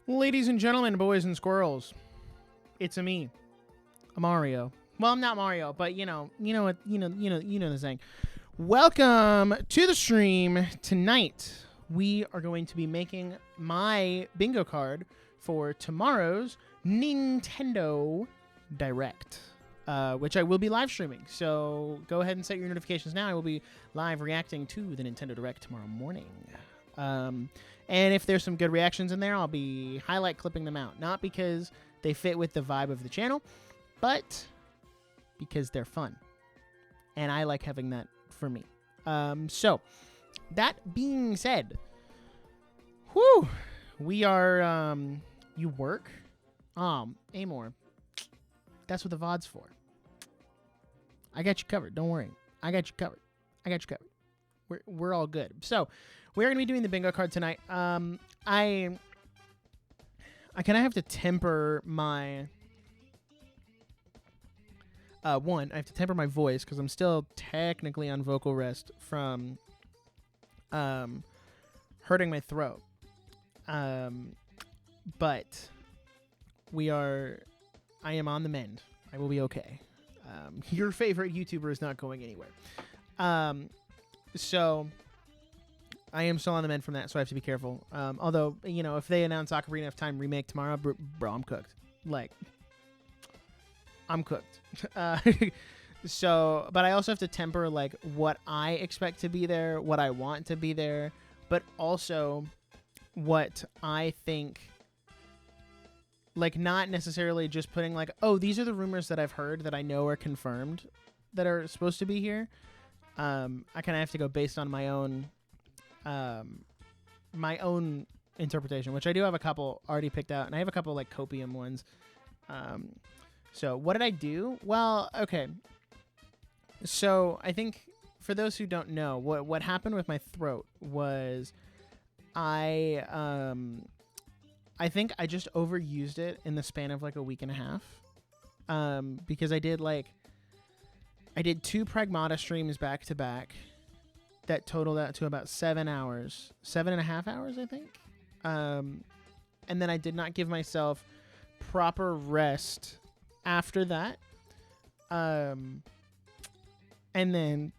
Ladies and gentlemen, boys and squirrels, it's a me, a Mario. Well, I'm not Mario, but you know the saying. Welcome to the stream. Tonight, we are going to be making my bingo card for tomorrow's Nintendo Direct, which I will be live streaming. So go ahead and set your notifications now. I will be live reacting to the Nintendo Direct tomorrow morning. And if there's some good reactions in there, I'll be highlight clipping them out. Not because they fit with the vibe of the channel, but because they're fun. And I like having that for me. So, that being said, we are, you work? Amor, that's what the VOD's for. I got you covered. Don't worry. I got you covered. We're all good. So, we're going to be doing the bingo card tonight. I kind of have to temper my... I have to temper my voice because I'm still technically on vocal rest from hurting my throat. But I am on the mend. I will be okay. Your favorite YouTuber is not going anywhere. So... I am still on the mend from that, so I have to be careful. Although, you know, if they announce Ocarina of Time remake tomorrow, bro, I'm cooked. Like, I'm cooked. So, but I also have to temper, like, what I expect to be there, what I want to be there, but also what I think, like, not necessarily just putting, like, oh, these are the rumors that I've heard that I know are confirmed that are supposed to be here. I kind of have to go based on my own interpretation, which I do have a couple already picked out, and I have a couple like copium ones. So what did I do? Well, okay. So I think for those who don't know, what happened with my throat was I think I just overused it in the span of like a week and a half. Because I did 2 Pragmata streams back to back. That totaled out to about 7 hours, 7.5 hours, I think. And then I did not give myself proper rest after that. And then,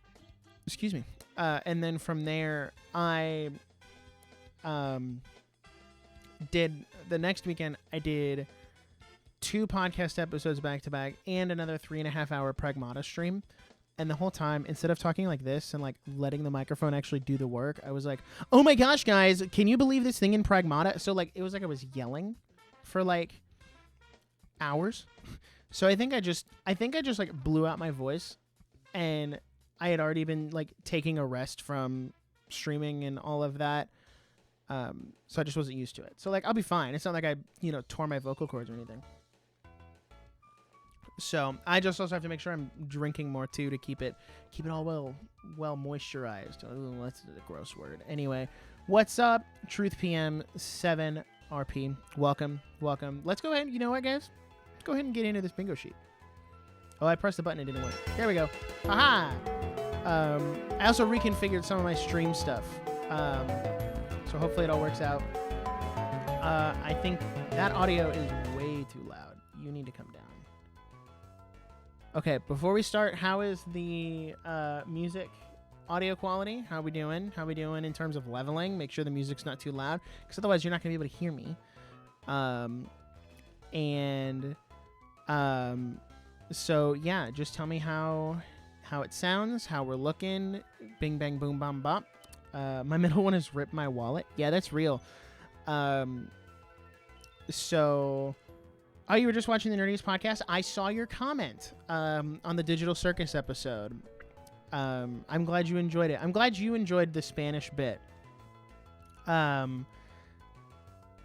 excuse me. And then from there, I did, the next weekend, I did 2 podcast episodes back to back and another 3.5 hour Pragmata stream. And the whole time, instead of talking like this and like letting the microphone actually do the work, I was like, oh my gosh, guys, can you believe this thing in Pragmata? So like, it was like I was yelling for like hours. So I think I just like blew out my voice, and I had already been like taking a rest from streaming and all of that. So I just wasn't used to it. So like, I'll be fine. It's not like I, tore my vocal cords or anything. So I just also have to make sure I'm drinking more too to keep it all well moisturized. Oh, that's a gross word. Anyway, what's up, Truth PM 7 RP? Welcome. Let's go ahead. You know what, guys? Let's go ahead and get into this bingo sheet. Oh, I pressed the button. It didn't work. There we go. Aha! I also reconfigured some of my stream stuff. So hopefully it all works out. I think that audio is way too loud. You need to come down. Okay, before we start, how is the music audio quality? How we doing? In terms of leveling? Make sure the music's not too loud, because otherwise you're not going to be able to hear me. So yeah, just tell me how it sounds, how we're looking. Bing, bang, boom, bam, bop. My middle one is Rip My Wallet. Yeah, that's real. So... Oh, you were just watching the Nerdiest podcast? I saw your comment on the Digital Circus episode. I'm glad you enjoyed it. I'm glad you enjoyed the Spanish bit. That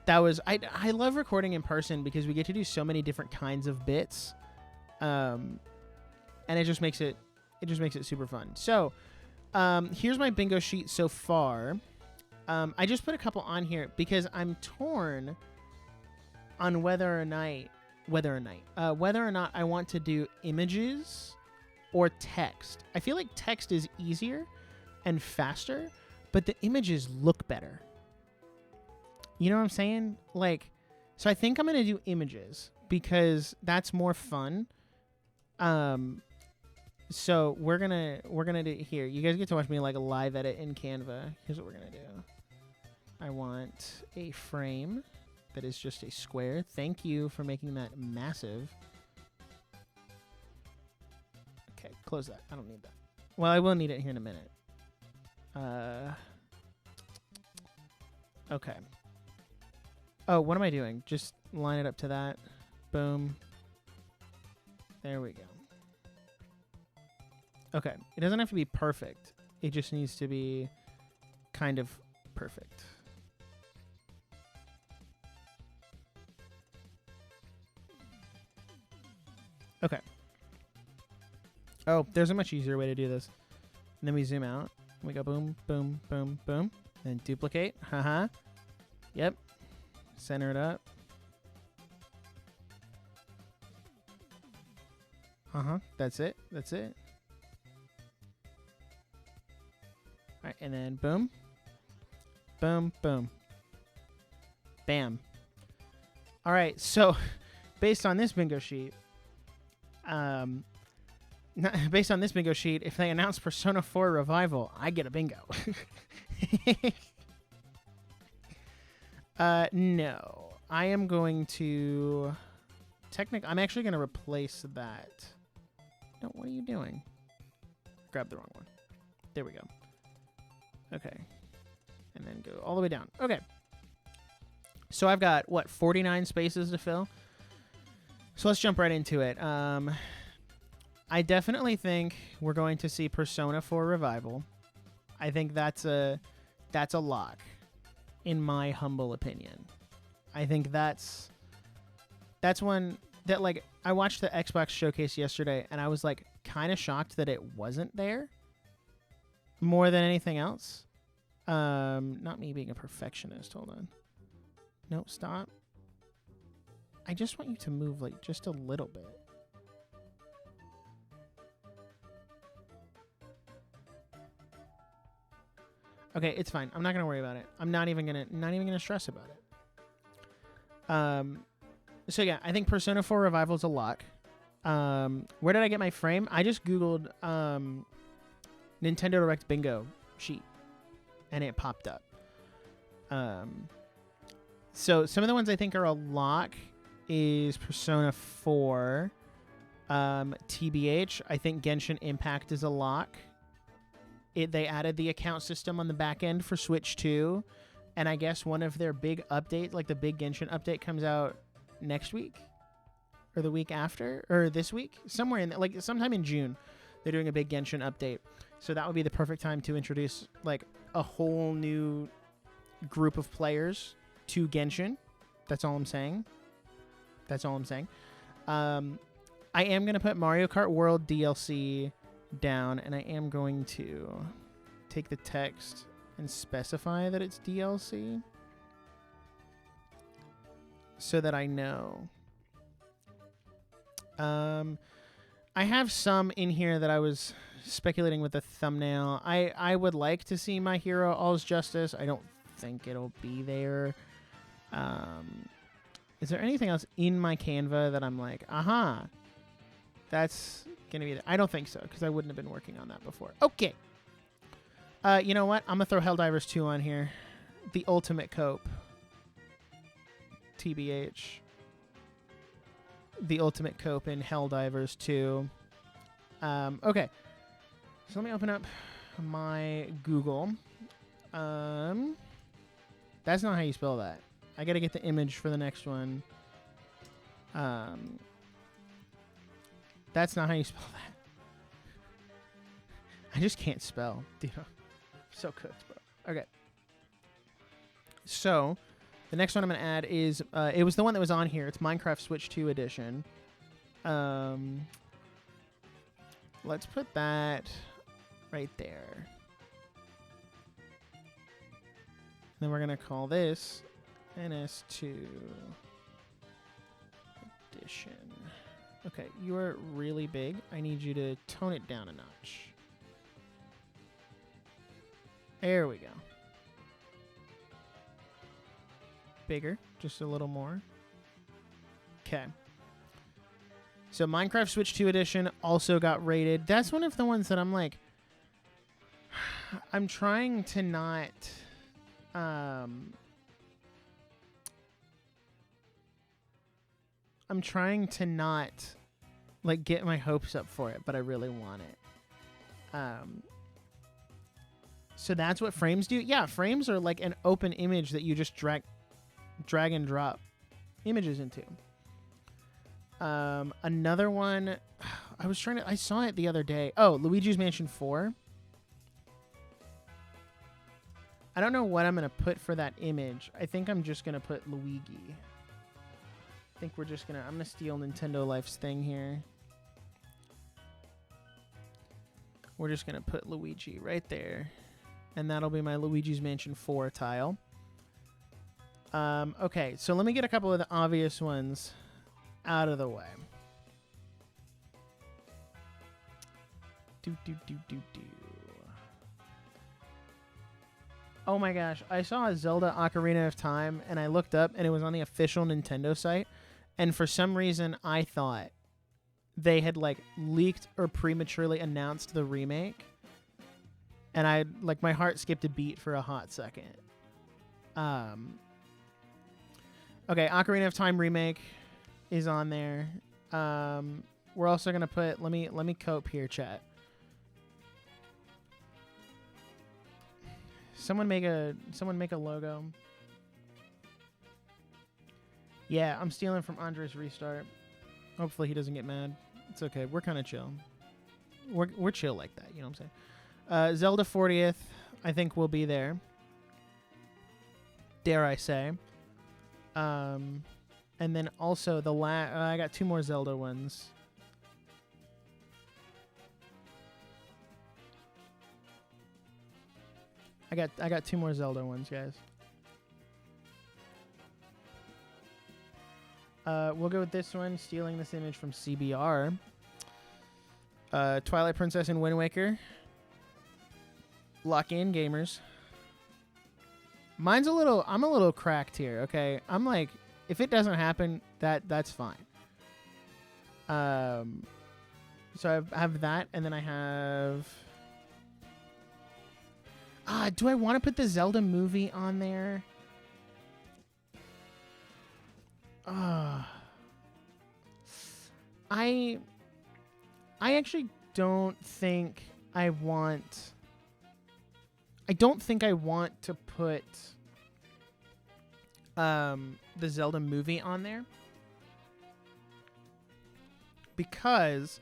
was... I love recording in person because we get to do so many different kinds of bits. And it just makes it super fun. So, here's my bingo sheet so far. I just put a couple on here because I'm torn on whether or not I want to do images or text. I feel like text is easier and faster, but the images look better. You know what I'm saying? Like, So I think I'm going to do images because that's more fun. So we're gonna do here. You guys get to watch me like a live edit in Canva. Here's what we're gonna do. I want a frame that is just a square. Thank you for making that massive. Okay, close that. I don't need that. Well, I will need it here in a minute. Okay. Oh, what am I doing? Just line it up to that. Boom. There we go. Okay. It doesn't have to be perfect. It just needs to be kind of perfect. Okay. Oh, there's a much easier way to do this. And then we zoom out. We go boom, boom, boom, boom. Then duplicate. Haha. Yep. Center it up. Uh-huh. That's it. That's it. All right, and then boom. Boom, boom. Bam. All right, so based on this bingo sheet, if they announce Persona 4 Revival, I get a bingo. No. I am going to... I'm actually going to replace that. No, what are you doing? Grab the wrong one. There we go. Okay. And then go all the way down. Okay. So I've got, 49 spaces to fill? So let's jump right into it. I definitely think we're going to see Persona 4 Revival. I think that's a lock, in my humble opinion. I think that's one that, like, I watched the Xbox showcase yesterday, and I was, like, kind of shocked that it wasn't there more than anything else. Not me being a perfectionist. Hold on. No, stop. I just want you to move, like, just a little bit. Okay, it's fine. I'm not gonna worry about it. I'm not even gonna stress about it. So yeah, I think Persona 4 Revival is a lock. Where did I get my frame? I just Googled Nintendo Direct Bingo sheet, and it popped up. So some of the ones I think are a lock is Persona 4. TBH, I think Genshin Impact is a lock. They added the account system on the back end for Switch 2, and I guess one of their big updates, like the big Genshin update, comes out next week or the week after or this week, somewhere in like sometime in June. They're doing a big Genshin update, so that would be the perfect time to introduce like a whole new group of players to Genshin. That's all I'm saying. I am gonna put Mario Kart World DLC down, and I am going to take the text and specify that it's DLC so that I know. I have some in here that I was speculating with the thumbnail. I would like to see My Hero All's Justice. I don't think it'll be there. Is there anything else in my Canva that I'm like, aha, that's gonna be there? I don't think so, because I wouldn't have been working on that before. Okay. You know what? I'm gonna throw Helldivers 2 on here. The ultimate cope. TBH. The ultimate cope in Helldivers 2. Okay. So let me open up my Google. That's not how you spell that. I gotta get the image for the next one. That's not how you spell that. I just can't spell. Dude, I'm so cooked, bro. Okay. So, the next one I'm going to add is, it was the one that was on here. It's Minecraft Switch 2 edition. Let's put that right there. Then we're going to call this NS2 edition. Okay, you are really big. I need you to tone it down a notch. There we go. Bigger, just a little more. Okay. So Minecraft Switch 2 Edition also got rated. That's one of the ones that I'm like, I'm trying to not, I'm trying to not, like, get my hopes up for it, but I really want it. So that's what frames do. Yeah, frames are like an open image that you just drag and drop images into. Another one, I saw it the other day. Oh, Luigi's Mansion 4. I don't know what I'm going to put for that image. I think I'm just going to put Luigi. I think I'm going to steal Nintendo Life's thing here. We're just going to put Luigi right there. And that'll be my Luigi's Mansion 4 tile. Okay, so let me get a couple of the obvious ones out of the way. Oh my gosh, I saw a Zelda Ocarina of Time, and I looked up, and it was on the official Nintendo site, and for some reason, I thought they had, like, leaked or prematurely announced the remake, and my heart skipped a beat for a hot second. Okay, Ocarina of Time remake is on there. We're also gonna put, let me cope here, chat. Someone make a logo. Yeah, I'm stealing from Andres Restart. Hopefully he doesn't get mad. It's okay. We're kind of chill. We're chill like that. You know what I'm saying? Zelda 40th, I think will be there. Dare I say? And then also I got 2 more Zelda ones. I got 2 more Zelda ones, guys. We'll go with this one, stealing this image from CBR. Twilight Princess and Wind Waker. Lock in, gamers. I'm a little cracked here, okay? I'm like, if it doesn't happen, that's fine. So I have that, and then I have... do I want to put the Zelda movie on there? I actually don't think I want... I don't think I want to put the Zelda movie on there, because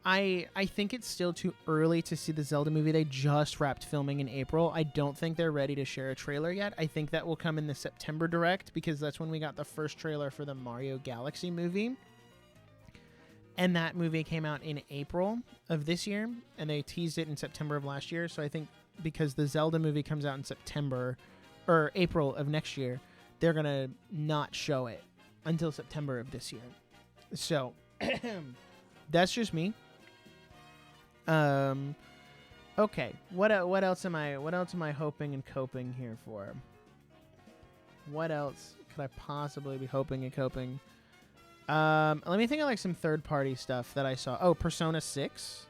I think it's still too early to see the Zelda movie. They just wrapped filming in April. I don't think they're ready to share a trailer yet. I think that will come in the September Direct, because that's when we got the first trailer for the Mario Galaxy movie. And that movie came out in April of this year, and they teased it in September of last year. So I think because the Zelda movie comes out in September or April of next year, they're going to not show it until September of this year. So that's just me. Okay. What else am I hoping and coping here for? What else could I possibly be hoping and coping? Let me think of like some third-party stuff that I saw. Oh, Persona 6.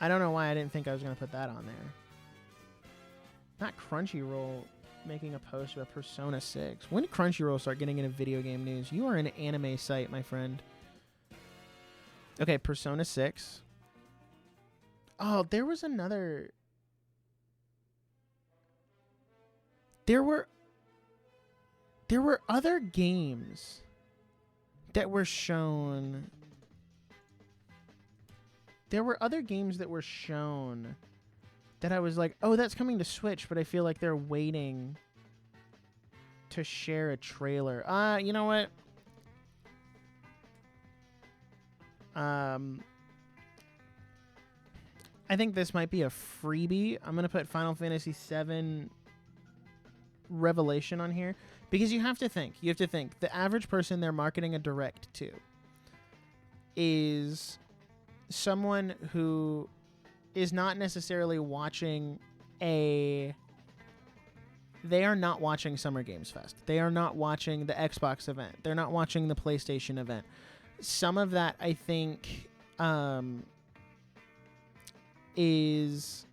I don't know why I didn't think I was going to put that on there. Not Crunchyroll making a post about Persona 6. When did Crunchyroll start getting into video game news? You are an anime site, my friend. Okay, Persona 6. Oh, there was another... There were other games that were shown. There were other games that were shown that I was like, oh, that's coming to Switch, but I feel like they're waiting to share a trailer. You know what? I think this might be a freebie. I'm going to put Final Fantasy VII Revelation on here, because you have to think the average person they're marketing a direct to is someone who is not necessarily watching a they are not watching Summer Games Fest. They are not watching the Xbox event. They're not watching the PlayStation event. Some of that, I think, is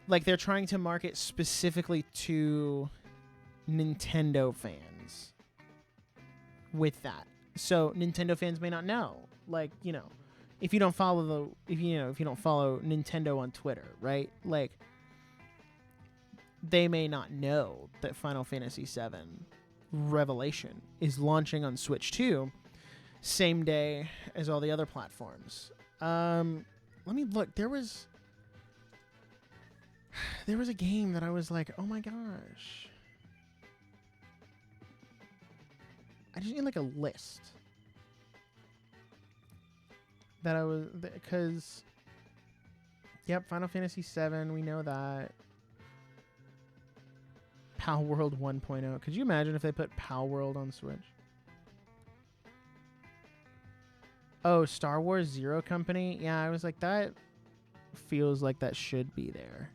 like they're trying to market specifically to Nintendo fans with that. So Nintendo fans may not know, like, you know, if you don't follow if you don't follow Nintendo on Twitter, right? Like, they may not know that Final Fantasy VII Revelation is launching on Switch 2 same day as all the other platforms. Let me look. There was a game that I was like, oh my gosh. I just need like a list that I was, because, yep, Final Fantasy VII, we know that. Pal World 1.0. Could you imagine if they put Pal World on Switch? Oh, Star Wars Zero Company. Yeah, I was like, that feels like that should be there.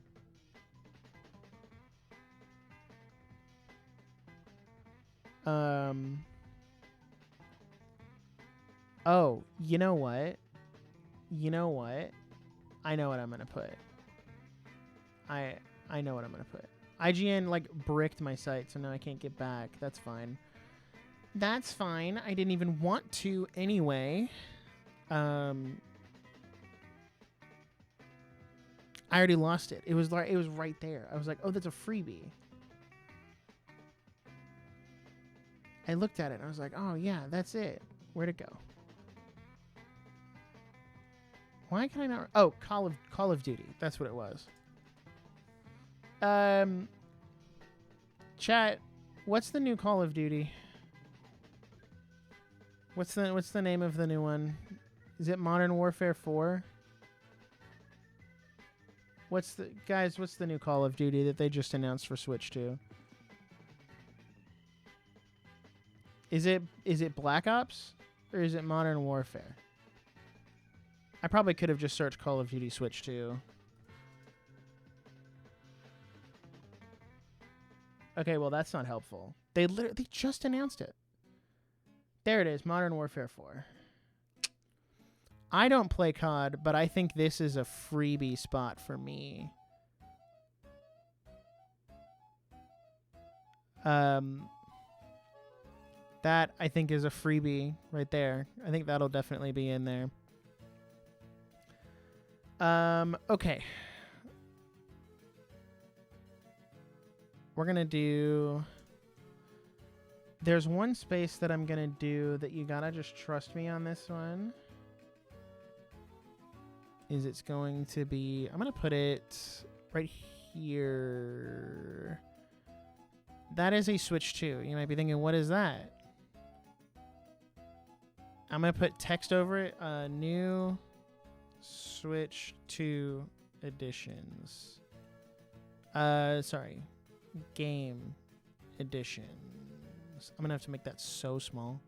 Oh, you know what? I know what I'm gonna put. I know what I'm gonna put. IGN like bricked my site, so now I can't get back. That's fine. That's fine. I didn't even want to anyway. I already lost it. It was right there. I was like, oh, that's a freebie. I looked at it and I was like, oh yeah, that's it. Where'd it go? Why can I not? Oh, Call of Duty. That's what it was. Chat, what's the new Call of Duty? What's the name of the new one? Is it Modern Warfare 4? What's the new Call of Duty that they just announced for Switch 2? Is it Black Ops or is it Modern Warfare? I probably could have just searched Call of Duty Switch 2. Okay, well, that's not helpful. They just announced it. There it is, Modern Warfare 4. I don't play COD, but I think this is a freebie spot for me. That, I think, is a freebie right there. I think that'll definitely be in there. Okay. We're going to do... There's one space that I'm going to do that you got to just trust me on this one. It's going to be... I'm going to put it right here. That is a Switch 2. You might be thinking, what is that? I'm going to put text over it. New Switch 2 editions. Sorry. Game editions. I'm going to have to make that so small.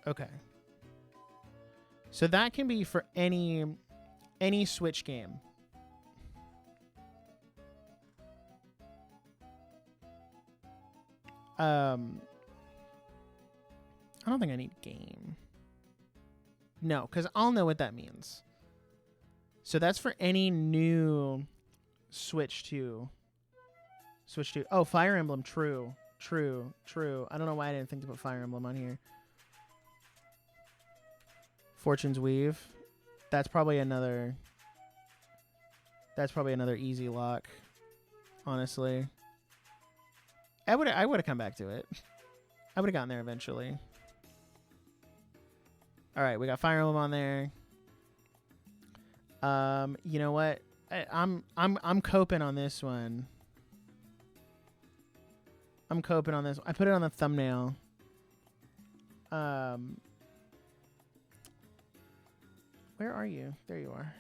Okay. So that can be for any Switch game. I don't think I need game. No, because I'll know what that means. So that's for any new Switch 2. Switch 2. Oh, Fire Emblem. True. True. True. I don't know why I didn't think to put Fire Emblem on here. Fortune's Weave. That's probably another easy lock. Honestly. I would have come back to it. I would have gotten there eventually. All right, we got Fire Emblem on there. You know what? I'm coping on this one. I'm coping on this. I put it on the thumbnail. Where are you? There you are.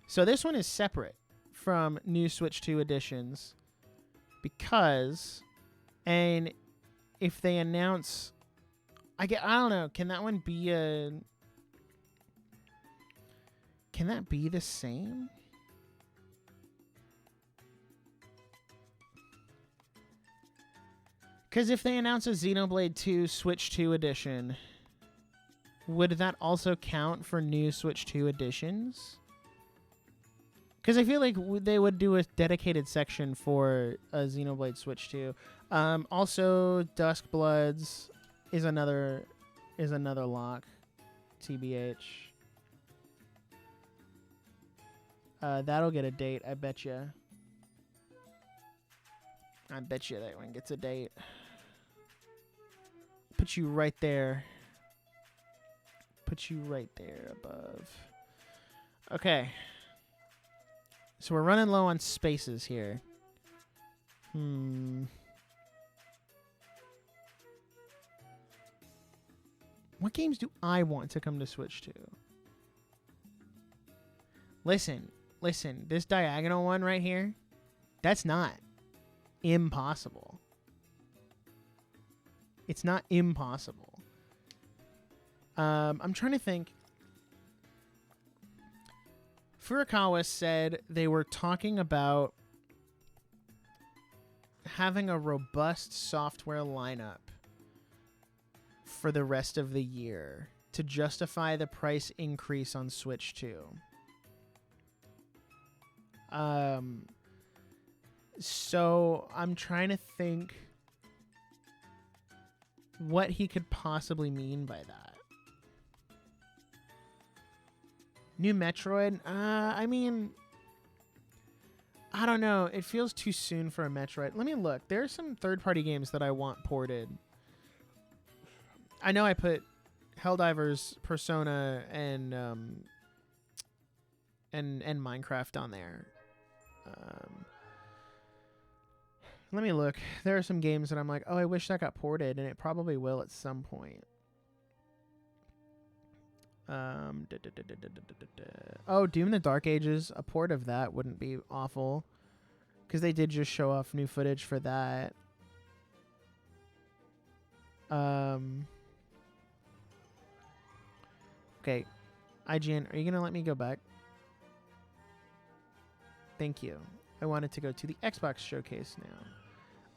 So this one is separate from new Switch 2 editions because, and if they announce I don't know. Can that one be Can that be the same? Because if they announce a Xenoblade 2 Switch 2 edition, would that also count for new Switch 2 editions? Because I feel like they would do a dedicated section for a Xenoblade Switch 2. Also, Dusk Bloods is another lock, TBH. That'll get a date, I bet you. I bet you that one gets a date. Put you right there. Put you right there above. Okay. So we're running low on spaces here. What games do I want to come to Switch to? Listen. This diagonal one right here, that's not impossible. It's not impossible. I'm trying to think. Furukawa said they were talking about having a robust software lineup for the rest of the year to justify the price increase on Switch 2. So I'm trying to think what he could possibly mean by that. New Metroid? I mean, I don't know. It feels too soon for a Metroid. Let me look. There are some third-party games that I want ported. I know I put Helldivers, Persona, and Minecraft on there. Let me look. There are some games that I'm like, oh, I wish that got ported, and it probably will at some point. Oh, Doom the Dark Ages. A port of that wouldn't be awful, because they did just show off new footage for that. Okay, IGN, are you gonna let me go back? Thank you. I wanted to go to the Xbox showcase now.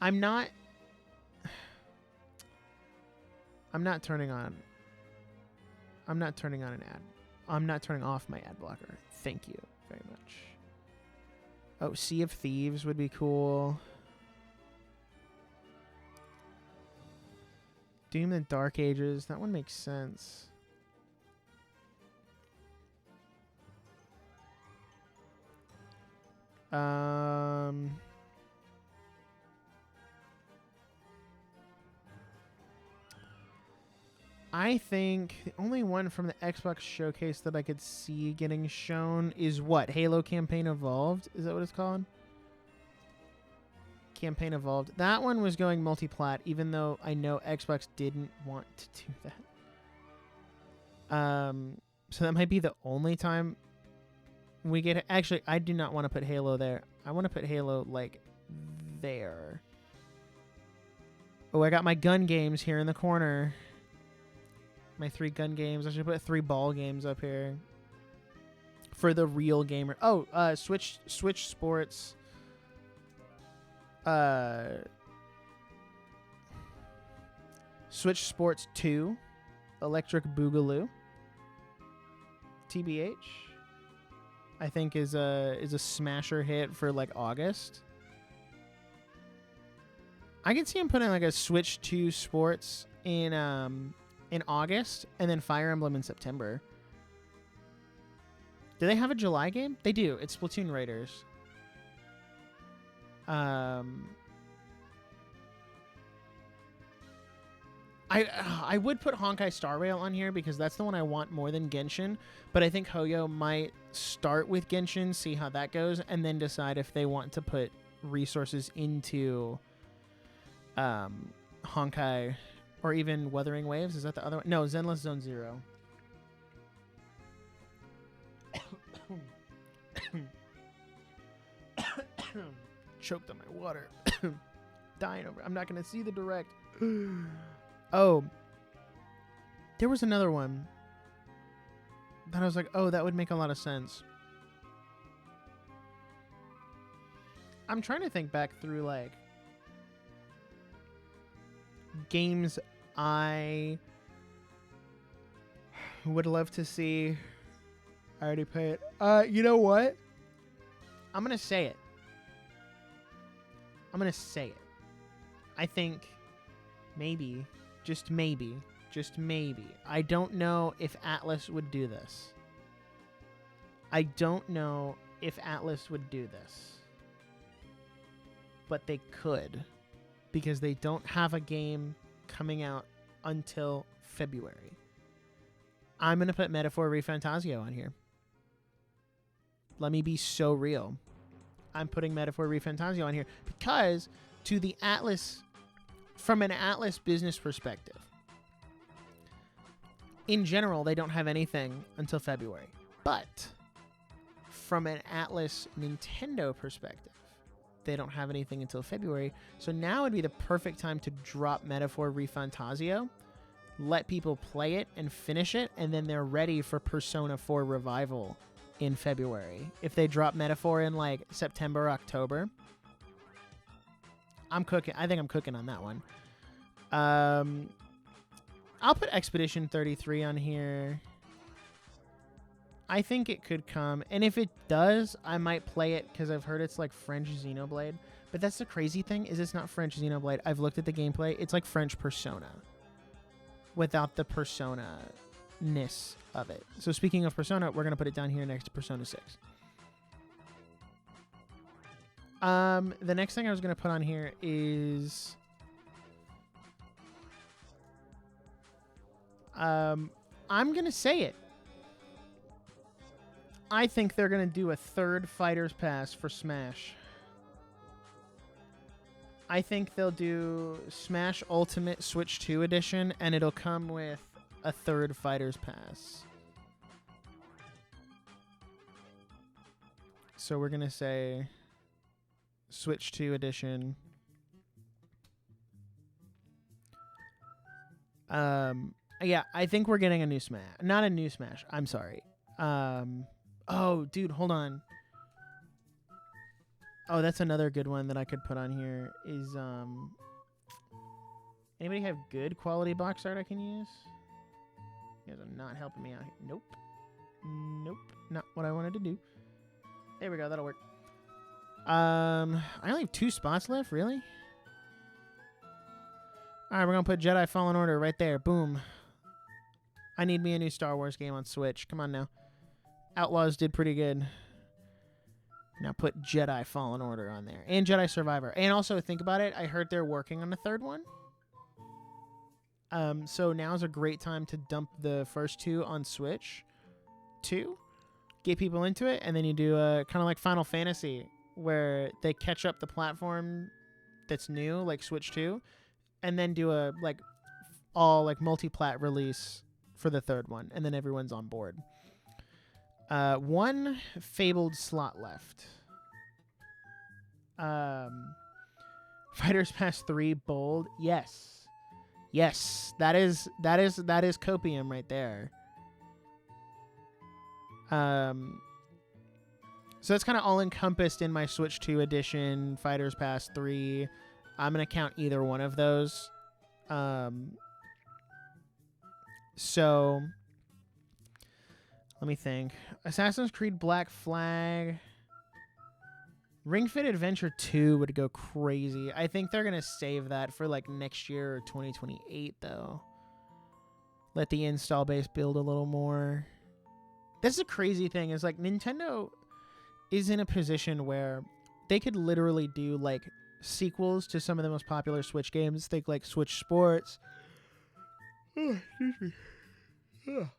I'm not turning on an ad. I'm not turning off my ad blocker. Thank you very much. Oh, Sea of Thieves would be cool. Doom the Dark Ages. That one makes sense. I think the only one from the Xbox showcase that I could see getting shown is what? Halo Campaign Evolved? Is that what it's called? Campaign Evolved. That one was going multi-plat, even though I know Xbox didn't want to do that. So that might be the only time we get... Actually, I do not want to put Halo there. I want to put Halo, like, there. Oh, I got my gun games here in the corner. My 3 gun games. I should put 3 ball games up here. For the real gamer. Oh, Switch Sports. Switch Sports 2. Electric Boogaloo. TBH. I think is a smasher hit for like August. I can see him putting like a Switch 2 Sports in August and then Fire Emblem in September. Do they have a July game? They do. It's Splatoon Raiders. I would put Honkai Star Rail on here because that's the one I want more than Genshin, but I think Hoyo might start with Genshin, see how that goes, and then decide if they want to put resources into Honkai or even Wuthering Waves. Is that the other one? No, Zenless Zone Zero. Choked on my water. Dying over. I'm not going to see the direct. Oh, There was another one that I was like, oh, that would make a lot of sense. I'm trying to think back through like games I would love to see. I already played it. You know what? I'm going to say it. I think maybe, just maybe, I don't know if Atlas would do this. But they could, because they don't have a game coming out until February. I'm going to put Metaphor ReFantazio on here. Let me be so real. I'm putting Metaphor ReFantazio on here because to the Atlas, from an Atlas business perspective, in general, they don't have anything until February. But from an Atlas Nintendo perspective, they don't have anything until February. So now would be the perfect time to drop Metaphor ReFantazio, let people play it and finish it, and then they're ready for Persona 4 Revival in February. If they drop Metaphor in like September, October, I'm cooking. I think I'm cooking on that one. I'll put Expedition 33 on here. I think it could come. And if it does, I might play it because I've heard it's like French Xenoblade. But that's the crazy thing, is it's not French Xenoblade. I've looked at the gameplay. It's like French Persona without the Persona-ness of it. So speaking of Persona, we're going to put it down here next to Persona 6. The next thing I was going to put on here is... I'm going to say it. I think they're going to do a third Fighter's Pass for Smash. I think they'll do Smash Ultimate Switch 2 Edition, and it'll come with a third Fighter's Pass. So we're going to say Switch 2 Edition. Yeah, I think we're getting a new Smash. Not a new Smash. I'm sorry. Oh, dude, hold on. Oh, that's another good one that I could put on here is, anybody have good quality box art I can use? You guys are not helping me out here. Nope. Nope. Not what I wanted to do. There we go. That'll work. I only have 2 spots left. Really? All right, we're going to put Jedi Fallen Order right there. Boom. I need me a new Star Wars game on Switch. Come on now. Outlaws did pretty good. Now put Jedi Fallen Order on there. And Jedi Survivor. And also, think about it. I heard they're working on a third one. So now's a great time to dump the first 2 on Switch 2. Get people into it. And then you do a kind of like Final Fantasy, where they catch up the platform that's new, like Switch 2. And then do a like all like multi-plat release for the third one. And then everyone's on board. 1 fabled slot left. Fighters Pass 3 bold. Yes. Yes. That is copium right there. So that's kind of all encompassed in my Switch 2 edition, Fighters Pass 3. I'm going to count either one of those. So let me think. Assassin's Creed Black Flag. Ring Fit Adventure 2 would go crazy. I think they're going to save that for like next year or 2028 though. Let the install base build a little more. That's the crazy thing is like Nintendo is in a position where they could literally do like sequels to some of the most popular Switch games. Think like Switch Sports. Oh, excuse me.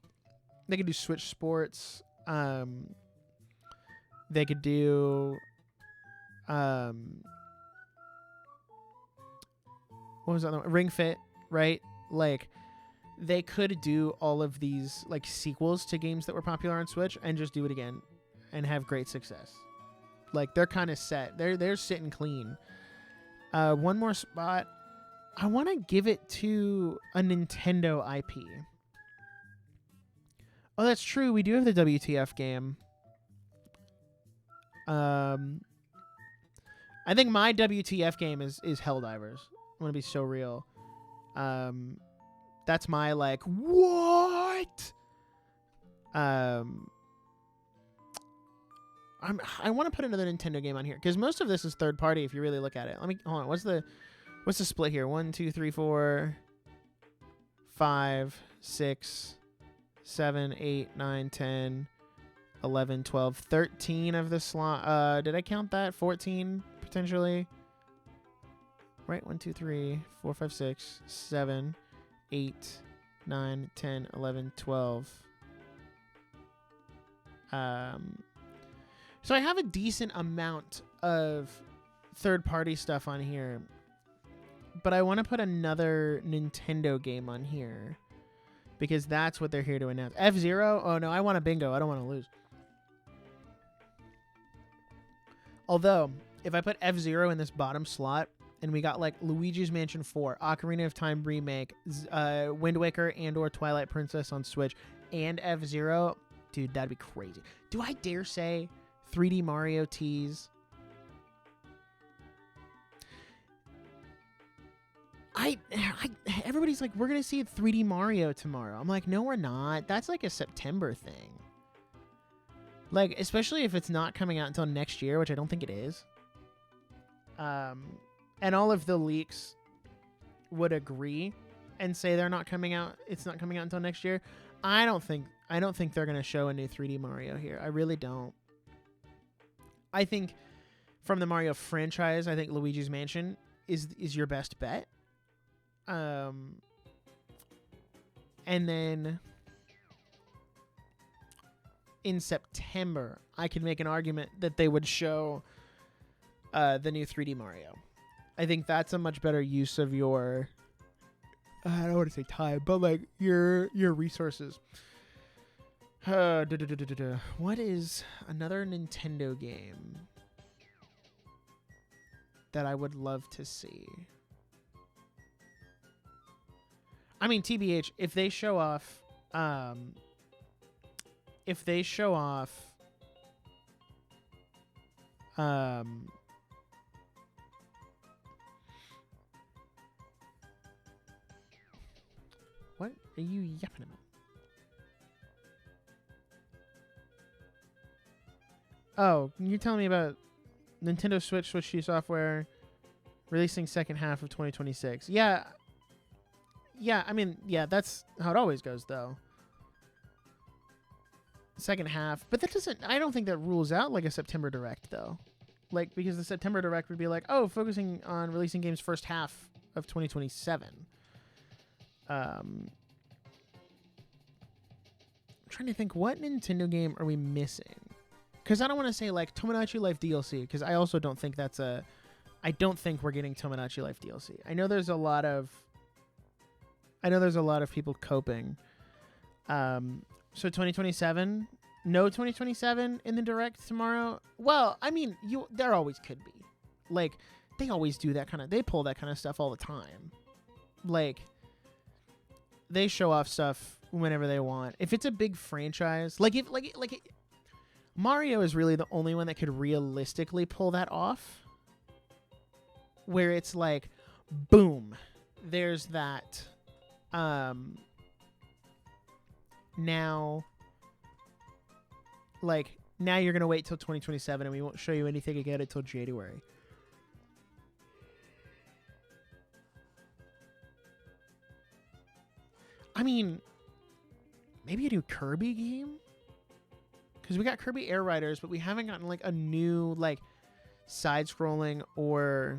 They could do Switch Sports. They could do what was that? Ring Fit, right? Like they could do all of these like sequels to games that were popular on Switch and just do it again and have great success. Like they're kind of set. They're sitting clean. One more spot. I want to give it to a Nintendo IP. Oh, that's true. We do have the WTF game. I think my WTF game is Helldivers. I'm gonna be so real. That's my like what? I want to put another Nintendo game on here because most of this is third party. If you really look at it, let me hold on. What's the split here? 1, 2, 3, 4, 5, 6, 7, 8, 9, 10, 11, 12, 13 of the slot. Did I count that? 14 potentially. Right, 1, 2, 3, 4, 5, 6, 7, 8, 9, 10, 11, 12. So I have a decent amount of third-party stuff on here, but I want to put another Nintendo game on here because that's what they're here to announce. F-Zero? Oh, no, I want a bingo. I don't want to lose. Although, if I put F-Zero in this bottom slot, and we got like Luigi's Mansion 4, Ocarina of Time Remake, Wind Waker and or Twilight Princess on Switch, and F-Zero, dude, that'd be crazy. Do I dare say 3D Mario tease? Everybody's like, we're going to see 3D Mario tomorrow. I'm like, no, we're not. That's like a September thing. Like, especially if it's not coming out until next year, which I don't think it is. And all of the leaks would agree and say they're not coming out. It's not coming out until next year. I don't think they're going to show a new 3D Mario here. I really don't. I think from the Mario franchise, I think Luigi's Mansion is your best bet. And then in September, I can make an argument that they would show the new 3D Mario. I think that's a much better use of your, I don't want to say time, but like your resources. What is another Nintendo game that I would love to see? I mean, TBH, if they show off, what are you yapping about? Oh, you're telling me about Nintendo Switch Switch 2 software releasing second half of 2026. Yeah, I mean, yeah, that's how it always goes, though. Second half. But that doesn't, I don't think that rules out like a September Direct, though. Like, because the September Direct would be like, oh, focusing on releasing games first half of 2027. I'm trying to think, what Nintendo game are we missing? Because I don't want to say like Tomodachi Life DLC, because I also don't think that's a, I don't think we're getting Tomodachi Life DLC. I know there's a lot of people coping. So 2027, no 2027 in the Direct tomorrow. Well, I mean, there always could be. Like, they always do that kind of, they pull that kind of stuff all the time. Like, they show off stuff whenever they want. If it's a big franchise, Mario is really the only one that could realistically pull that off. Where it's like, boom, there's that. Now you're going to wait till 2027 and we won't show you anything again until January. I mean, maybe a new Kirby game? Because we got Kirby Air Riders, but we haven't gotten like a new like side-scrolling or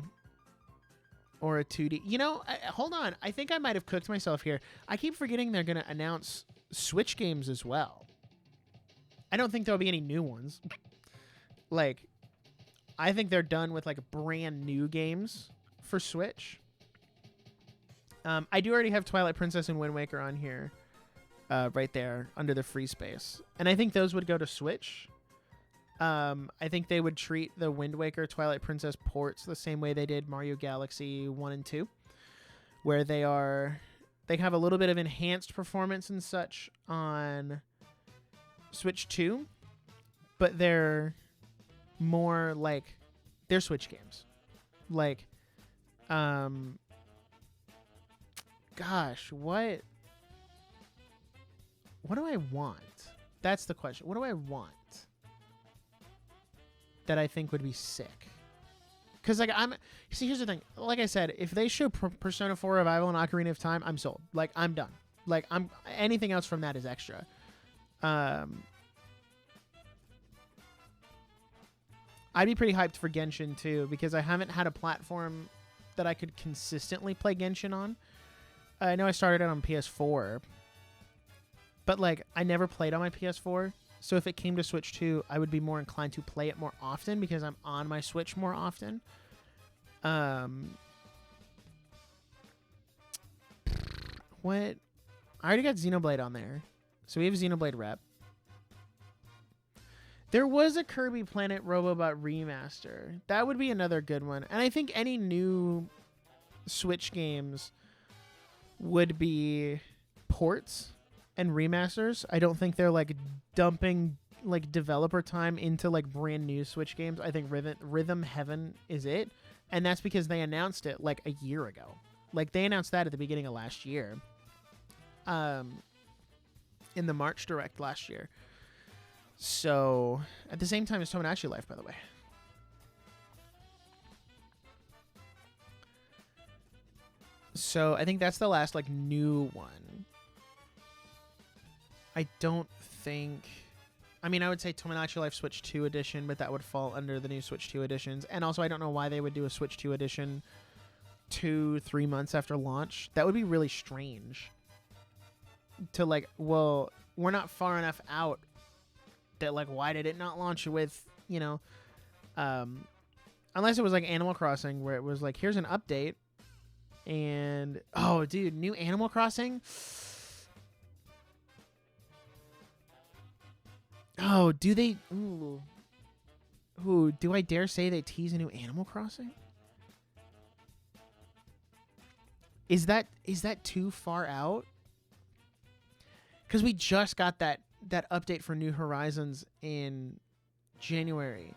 a 2D. You know, hold on. I think I might have cooked myself here. I keep forgetting they're going to announce Switch games as well. I don't think there'll be any new ones. Like, I think they're done with like brand new games for Switch. I do already have Twilight Princess and Wind Waker on here. Right there under the free space. And I think those would go to Switch. I think they would treat the Wind Waker Twilight Princess ports the same way they did Mario Galaxy 1 and 2. Where they have a little bit of enhanced performance and such on Switch 2, but they're more like they're Switch games. Like, gosh, what do I want? That's the question. What do I want that I think would be sick? Because, like, here's the thing. Like I said, if they show Persona 4 Revival and Ocarina of Time, I'm sold. Like, I'm done. Like, anything else from that is extra. I'd be pretty hyped for Genshin, too, because I haven't had a platform that I could consistently play Genshin on. I know I started it on PS4, but, like, I never played on my PS4. So if it came to Switch 2, I would be more inclined to play it more often because I'm on my Switch more often. What? I already got Xenoblade on there. So we have Xenoblade Rep. There was a Kirby Planet Robobot remaster. That would be another good one. And I think any new Switch games would be ports and remasters. I don't think they're like dumping like developer time into like brand new Switch games. I think Rhythm Heaven is it. And that's because they announced it like a year ago. Like they announced that at the beginning of last year. In the March Direct last year. So at the same time as Tomodachi Life, by the way. So I think that's the last like new one. I don't think... I mean, I would say Tomodachi Life Switch 2 edition, but that would fall under the new Switch 2 editions. And also, I don't know why they would do a Switch 2 edition 2-3 months after launch. That would be really strange. To like, well, we're not far enough out that like, why did it not launch with, you know, unless it was like Animal Crossing where it was like, here's an update. And, oh, dude, new Animal Crossing... Oh, do they... Ooh, do I dare say they tease a new Animal Crossing? Is that too far out? Because we just got that update for New Horizons in January.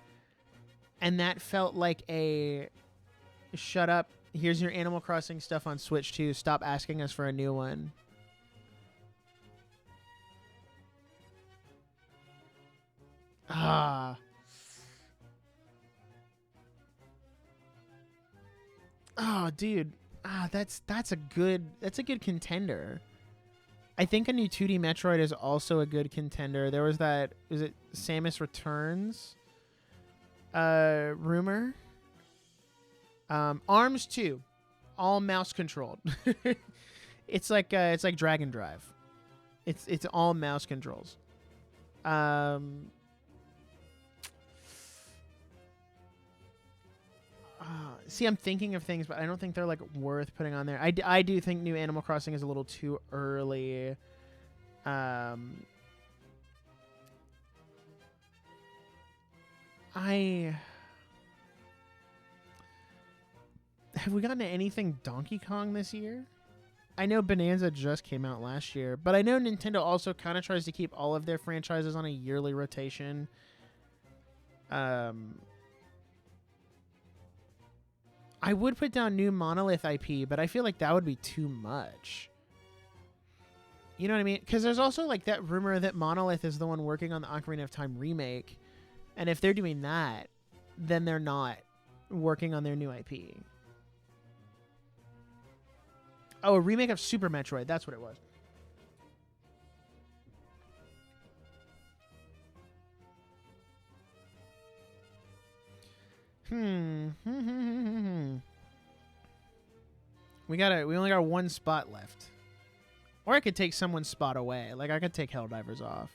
And that felt like a... Shut up. Here's your Animal Crossing stuff on Switch 2. Stop asking us for a new one. Ah. Oh, dude. That's a good contender. I think a new 2D Metroid is also a good contender. There was that, is it Samus Returns rumor? ARMS 2, all mouse controlled. It's like Dragon Drive. It's all mouse controls. See, I'm thinking of things, but I don't think they're like worth putting on there. I do think new Animal Crossing is a little too early. Have we gotten to anything Donkey Kong this year? I know Bonanza just came out last year, but I know Nintendo also kind of tries to keep all of their franchises on a yearly rotation. I would put down new Monolith IP, but I feel like that would be too much. You know what I mean? Because there's also like that rumor that Monolith is the one working on the Ocarina of Time remake. And if they're doing that, then they're not working on their new IP. Oh, a remake of Super Metroid. That's what it was. We only got one spot left. Or I could take someone's spot away. Like I could take Helldivers off.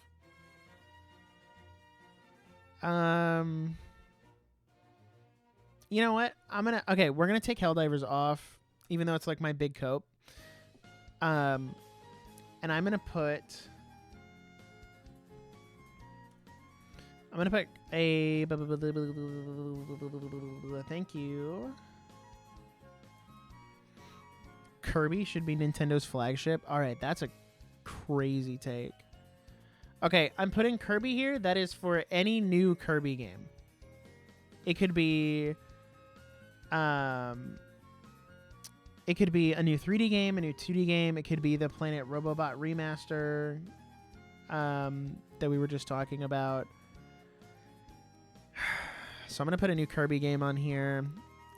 You know what? We're gonna take Helldivers off, even though it's like my big cope. And I'm gonna put a... Thank you. Kirby should be Nintendo's flagship. All right, that's a crazy take. Okay, I'm putting Kirby here. That is for any new Kirby game. It could be it could be a new 3D game, a new 2D game. It could be the Planet Robobot remaster that we were just talking about. So I'm going to put a new Kirby game on here.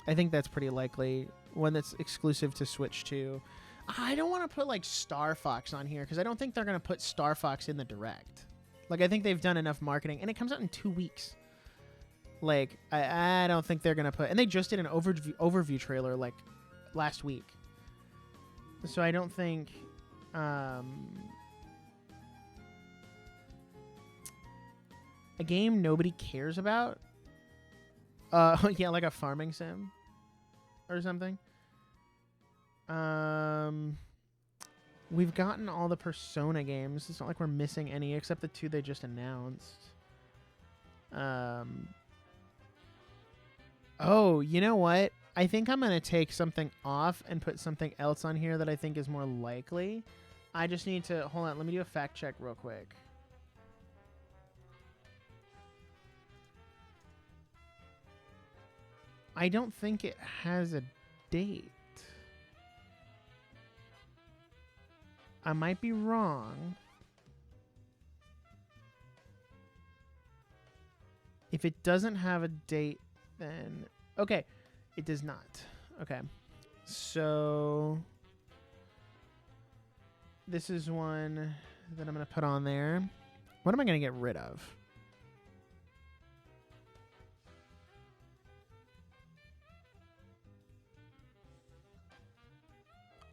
I think that's pretty likely. One that's exclusive to Switch 2. I don't want to put like Star Fox on here because I don't think they're going to put Star Fox in the Direct. Like, I think they've done enough marketing, and it comes out in 2 weeks. Like, I don't think they're going to put... And they just did an overview trailer, like, last week. So I don't think... a game nobody cares about? Yeah, like a farming sim or something. We've gotten all the Persona games. It's not like we're missing any except the 2 they just announced. Oh, you know what? I think I'm going to take something off and put something else on here that I think is more likely. I just need to... Hold on. Let me do a fact check real quick. I don't think it has a date. I might be wrong. If it doesn't have a date, then... Okay. It does not. Okay. So... This is one that I'm going to put on there. What am I going to get rid of?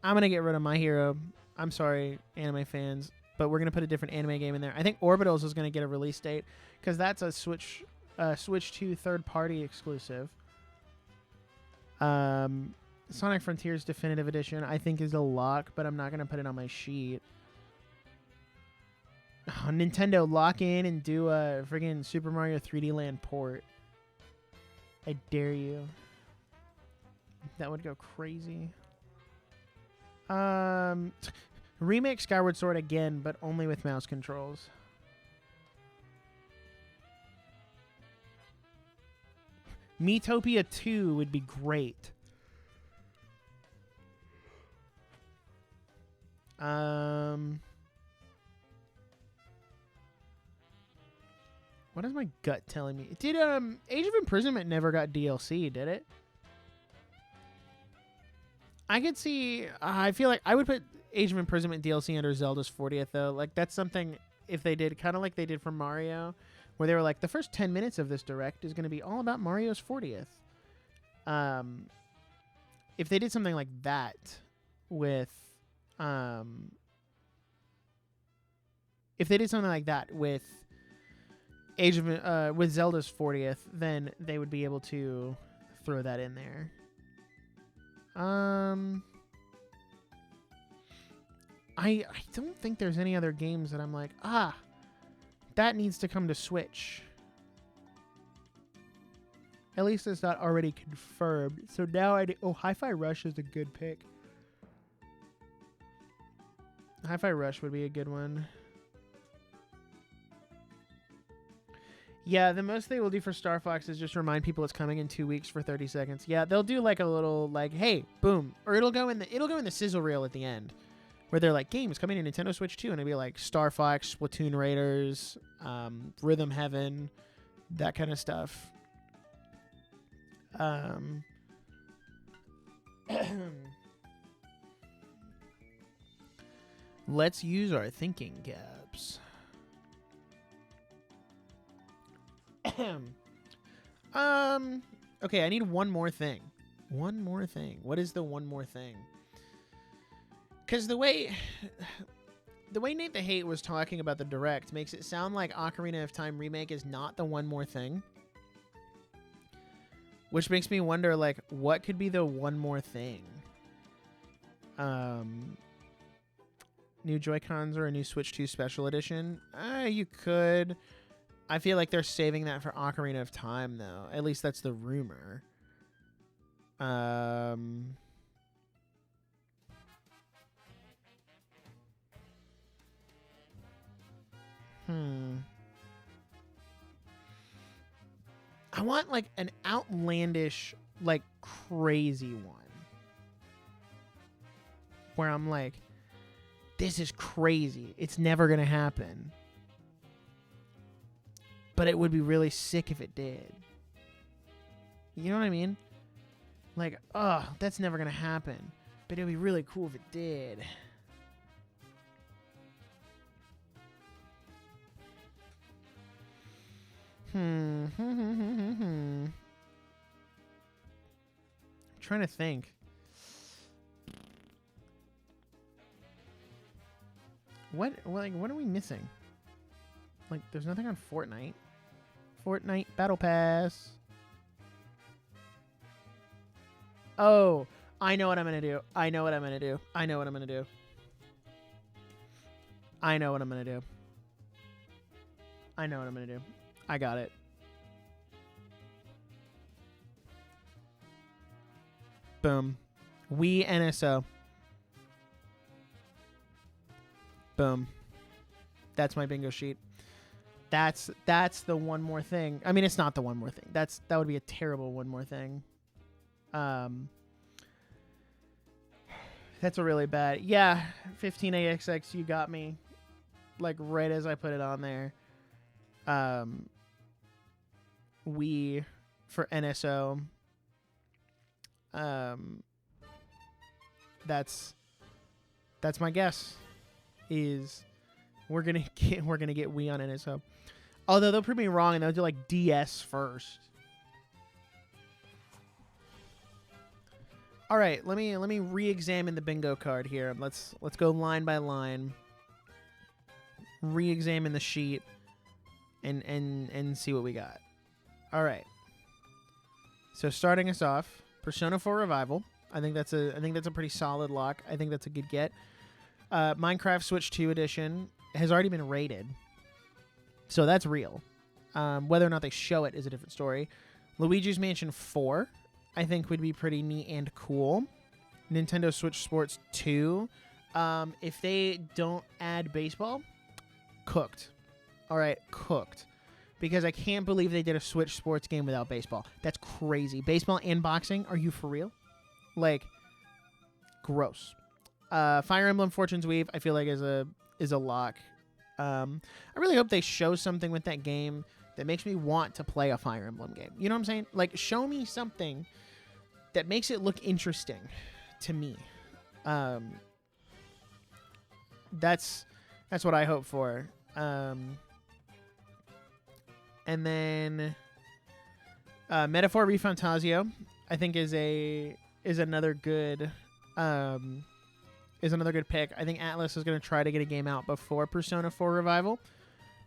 I'm going to get rid of My Hero. I'm sorry, anime fans, but we're going to put a different anime game in there. I think Orbitals is going to get a release date because that's a Switch 2 third-party exclusive. Sonic Frontiers Definitive Edition, I think, is a lock, but I'm not going to put it on my sheet. Oh, Nintendo, lock in and do a friggin' Super Mario 3D Land port. I dare you. That would go crazy. Remake Skyward Sword again, but only with mouse controls. Miitopia 2 would be great. What is my gut telling me? Did Age of Imprisonment never got DLC, did it? I could see... I feel like I would put Age of Imprisonment DLC under Zelda's 40th, though. Like, that's something, if they did, kind of like they did for Mario, where they were like, the first 10 minutes of this direct is going to be all about Mario's 40th. If they did something like that with... if they did something like that with with Zelda's 40th, then they would be able to throw that in there. I don't think there's any other games that I'm like, that needs to come to Switch. At least it's not already confirmed. So now Hi-Fi Rush is a good pick. Hi-Fi Rush would be a good one. Yeah, the most they will do for Star Fox is just remind people it's coming in 2 weeks for 30 seconds. Yeah, they'll do like a little like, hey, boom, or it'll go in the sizzle reel at the end, where they're like, games coming to Nintendo Switch 2, and it'll be like Star Fox, Splatoon Raiders, Rhythm Heaven, that kind of stuff. Let's use our thinking caps. Okay, I need one more thing. One more thing. What is the one more thing? Because the way Nate the Hate was talking about the Direct makes it sound like Ocarina of Time Remake is not the one more thing. Which makes me wonder, like, what could be the one more thing? New Joy-Cons or a new Switch 2 Special Edition? You could... I feel like they're saving that for Ocarina of Time, though. At least that's the rumor. I want like an outlandish, like crazy one. Where I'm like, this is crazy. It's never going to happen. But it would be really sick if it did. You know what I mean? Like, oh, that's never going to happen. But it would be really cool if it did. I'm trying to think. What are we missing? Like, there's nothing on Fortnite. Fortnite Battle Pass. Oh, I know what I'm gonna do. I know what I'm gonna do. I know what I'm gonna do. I know what I'm gonna do. I know what I'm gonna do. I got it. Boom. Wii NSO. Boom. That's my bingo sheet. That's the one more thing. I mean, it's not the one more thing. That would be a terrible one more thing. That's a really bad. Yeah, 15AXX, you got me. Like right as I put it on there. Wii for NSO. That's my guess. Is we're gonna get Wii on NSO. Although they'll prove me wrong and they'll do like DS first. All right, let me re-examine the bingo card here. Let's go line by line. Re-examine the sheet and see what we got. All right. So starting us off, Persona 4 Revival. I think that's a pretty solid lock. I think that's a good get. Minecraft Switch 2 edition has already been rated. So that's real. Whether or not they show it is a different story. Luigi's Mansion 4, I think, would be pretty neat and cool. Nintendo Switch Sports 2. If they don't add baseball, cooked. All right, cooked. Because I can't believe they did a Switch Sports game without baseball. That's crazy. Baseball and boxing? Are you for real? Like, gross. Fire Emblem Fortune's Weave, I feel like is a lock. I really hope they show something with that game that makes me want to play a Fire Emblem game. You know what I'm saying? Like, show me something that makes it look interesting to me. That's what I hope for. And then Metaphor ReFantazio, I think is another good pick. I think Atlas is going to try to get a game out before Persona 4 Revival,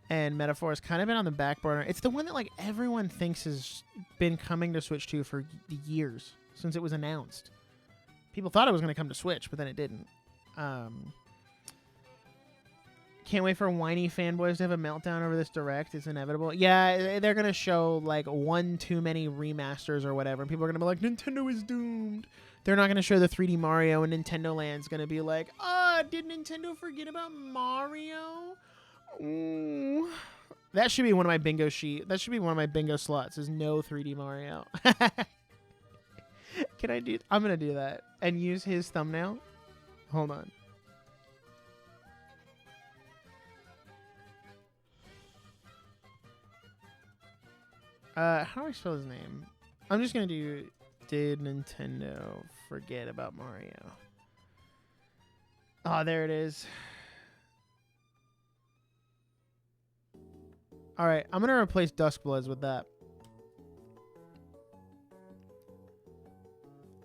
and Metaphor has kind of been on the back burner. It's the one that like everyone thinks has been coming to Switch 2 for years since it was announced. People thought it was going to come to Switch, but then it didn't. Can't wait for whiny fanboys to have a meltdown over this direct. It's inevitable. Yeah, they're going to show like one too many remasters or whatever. And people are going to be like, Nintendo is doomed. They're not going to show the 3D Mario, and Nintendo Land's going to be like, did Nintendo forget about Mario? Ooh. That should be one of my bingo slots is no 3D Mario. Can I do... I'm going to do that and use his thumbnail. Hold on. How do I spell his name? I'm just going to do... Did Nintendo forget about Mario? Oh, there it is. All right, I'm going to replace Duskbloods with that.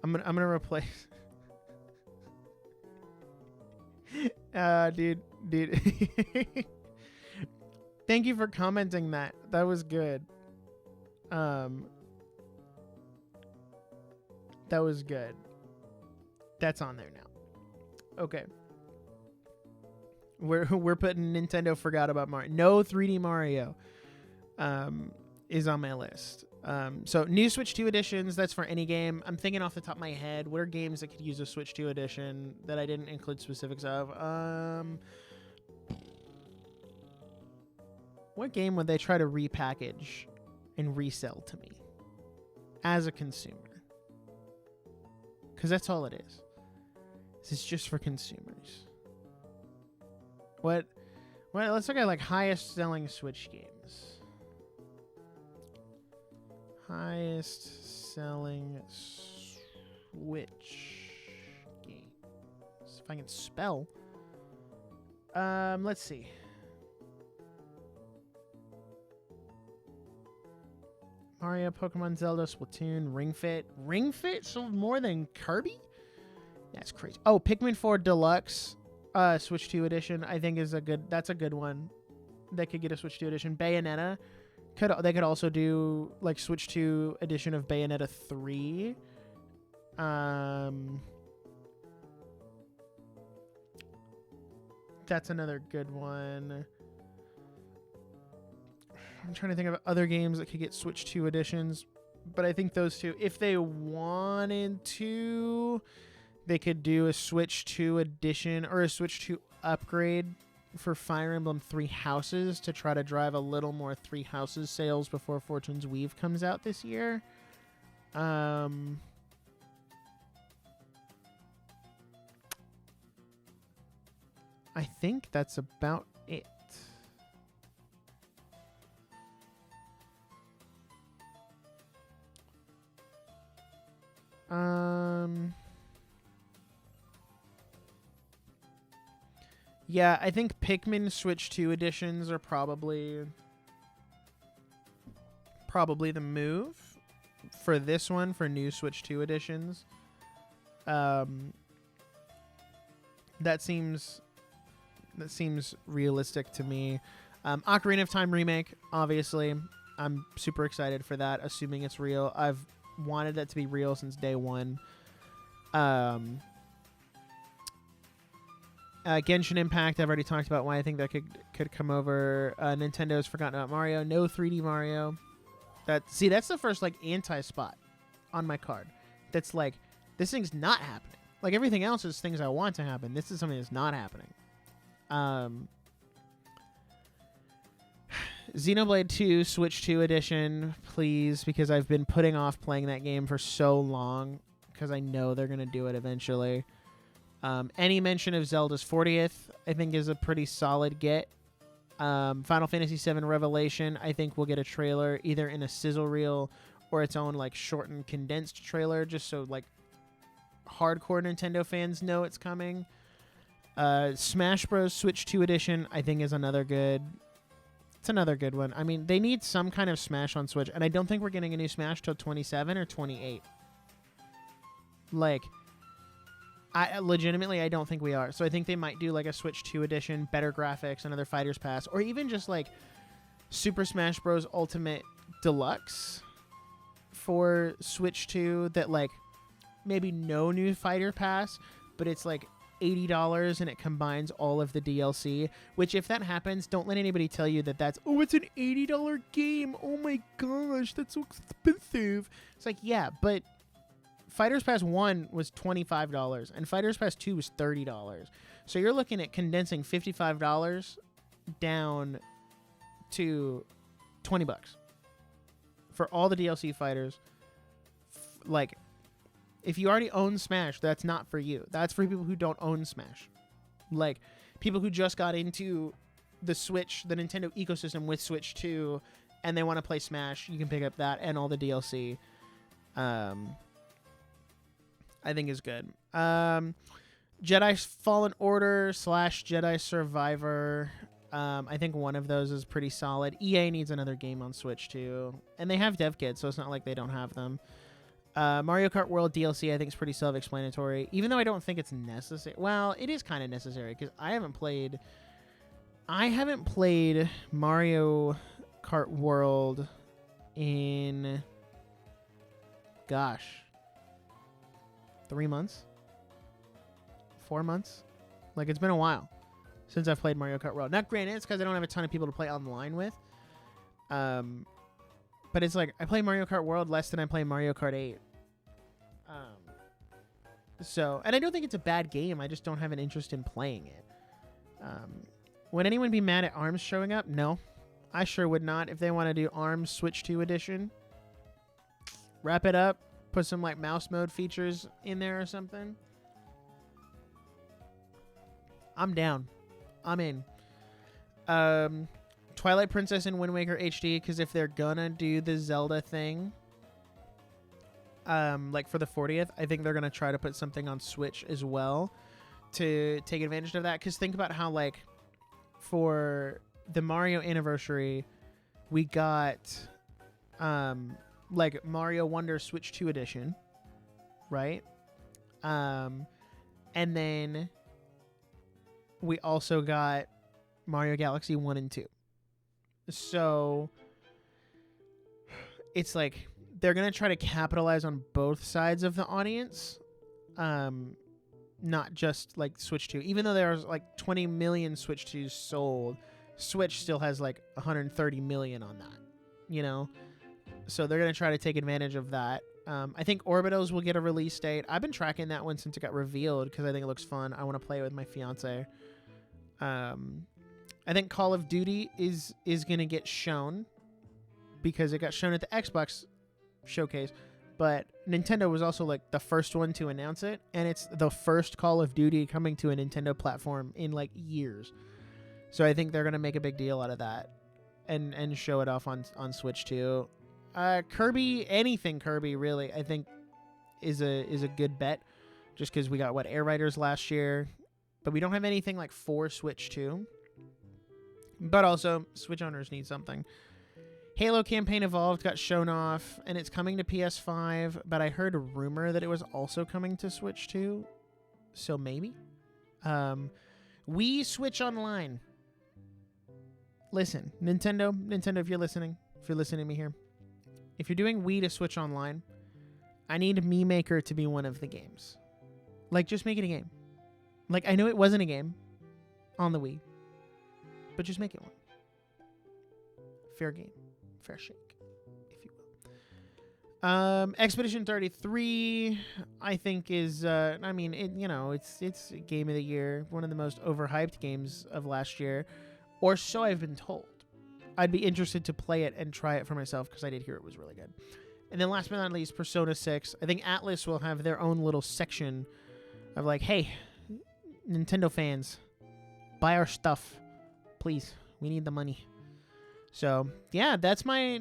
I'm going to replace... dude. Thank you for commenting that. That was good. That was good. That's on there now. Okay. We're putting Nintendo forgot about Mario. No 3D Mario is on my list. So new Switch 2 editions, that's for any game. I'm thinking off the top of my head, what are games that could use a Switch 2 edition that I didn't include specifics of? What game would they try to repackage and resell to me as a consumer. Because that's all it is. This is just for consumers. What? Well, let's look at like highest selling Switch games. Highest selling Switch games. If I can spell. Let's see. Mario, Pokemon, Zelda, Splatoon, Ring Fit. Ring Fit sold more than Kirby? That's crazy. Oh, Pikmin 4 Deluxe, Switch 2 edition, I think that's a good one. That could get a Switch 2 edition. Bayonetta, they could also do like Switch 2 edition of Bayonetta 3. That's another good one. I'm trying to think of other games that could get Switch 2 editions, but I think those two, if they wanted to, they could do a Switch 2 edition or a Switch 2 upgrade for Fire Emblem Three Houses to try to drive a little more Three Houses sales before Fortune's Weave comes out this year. I think that's about it. Yeah, I think Pikmin Switch 2 editions are probably the move for this one, for new Switch 2 editions. That seems realistic to me. Ocarina of Time remake, obviously. I'm super excited for that, assuming it's real. I've wanted that to be real since day one. Genshin Impact, I've already talked about why I think that could come over. Nintendo's forgotten about Mario. No 3D Mario. That's the first like anti-spot on my card. That's like, this thing's not happening. Like everything else is things I want to happen. This is something that's not happening. Xenoblade 2 Switch 2 edition, please, because I've been putting off playing that game for so long because I know they're going to do it eventually. Any mention of Zelda's 40th, I think, is a pretty solid get. Final Fantasy VII Revelation, I think we'll get a trailer either in a sizzle reel or its own like shortened, condensed trailer, just so like hardcore Nintendo fans know it's coming. Smash Bros. Switch 2 edition, I think, is another good. It's another good one. I mean, they need some kind of Smash on Switch, and I don't think we're getting a new Smash till 27 or 28. Like, I don't think we are. So I think they might do like a Switch 2 edition, better graphics, another Fighter's Pass, or even just like Super Smash Bros. Ultimate Deluxe for Switch 2 that like maybe no new Fighter Pass, but it's like $80 and it combines all of the DLC, which if that happens, don't let anybody tell you that's, oh, it's an $80 game. Oh my gosh, that's so expensive. It's like, yeah, but Fighters Pass 1 was $25 and Fighters Pass 2 was $30. So you're looking at condensing $55 down to $20 for all the DLC fighters. Like, if you already own Smash, that's not for you. That's for people who don't own Smash. Like, people who just got into the Switch, the Nintendo ecosystem with Switch 2, and they want to play Smash, you can pick up that and all the DLC. I think is good. Jedi Fallen Order / Jedi Survivor. I think one of those is pretty solid. EA needs another game on Switch too. And they have dev kits, so it's not like they don't have them. Mario Kart World DLC I think is pretty self-explanatory, even though I don't think it's necessary. Well, it is kind of necessary because I haven't played Mario Kart World in, gosh, 3 months? 4 months? Like, it's been a while since I've played Mario Kart World. Not granted, it's because I don't have a ton of people to play online with. But it's like, I play Mario Kart World less than I play Mario Kart 8. So, and I don't think it's a bad game. I just don't have an interest in playing it. Would anyone be mad at ARMS showing up? No. I sure would not. If they want to do ARMS Switch 2 edition, wrap it up, put some like mouse mode features in there or something. I'm down. I'm in. Twilight Princess and Wind Waker HD, because if they're gonna do the Zelda thing, like for the 40th, I think they're gonna try to put something on Switch as well to take advantage of that. Because think about how, like, for the Mario anniversary, we got like Mario Wonder Switch 2 edition, right? And then we also got Mario Galaxy 1 and 2. So it's like they're going to try to capitalize on both sides of the audience. Not just like Switch 2. Even though there's like 20 million Switch 2s sold, Switch still has like 130 million on that, you know? So they're going to try to take advantage of that. I think Orbitals will get a release date. I've been tracking that one since it got revealed because I think it looks fun. I want to play it with my fiance. I think Call of Duty is going to get shown because it got shown at the Xbox showcase. But Nintendo was also like the first one to announce it. And it's the first Call of Duty coming to a Nintendo platform in like years. So I think they're going to make a big deal out of that and show it off on Switch too. Kirby, anything Kirby really, I think is a good bet. Just because we got Air Riders last year. But we don't have anything like for Switch 2. But also, Switch owners need something. Halo Campaign Evolved got shown off, and it's coming to PS5, but I heard a rumor that it was also coming to Switch 2. So maybe. Wii Switch Online. Listen, Nintendo, if you're listening to me here, if you're doing Wii to Switch Online, I need Mii Maker to be one of the games. Like, just make it a game. Like, I know it wasn't a game on the Wii, but just make it one. Fair game. Fair shake, if you will. Expedition 33, I think is, I mean, it's game of the year. One of the most overhyped games of last year. Or so I've been told. I'd be interested to play it and try it for myself because I did hear it was really good. And then last but not least, Persona 6. I think Atlas will have their own little section of like, hey, Nintendo fans, buy our stuff. Please, we need the money. So, yeah, that's my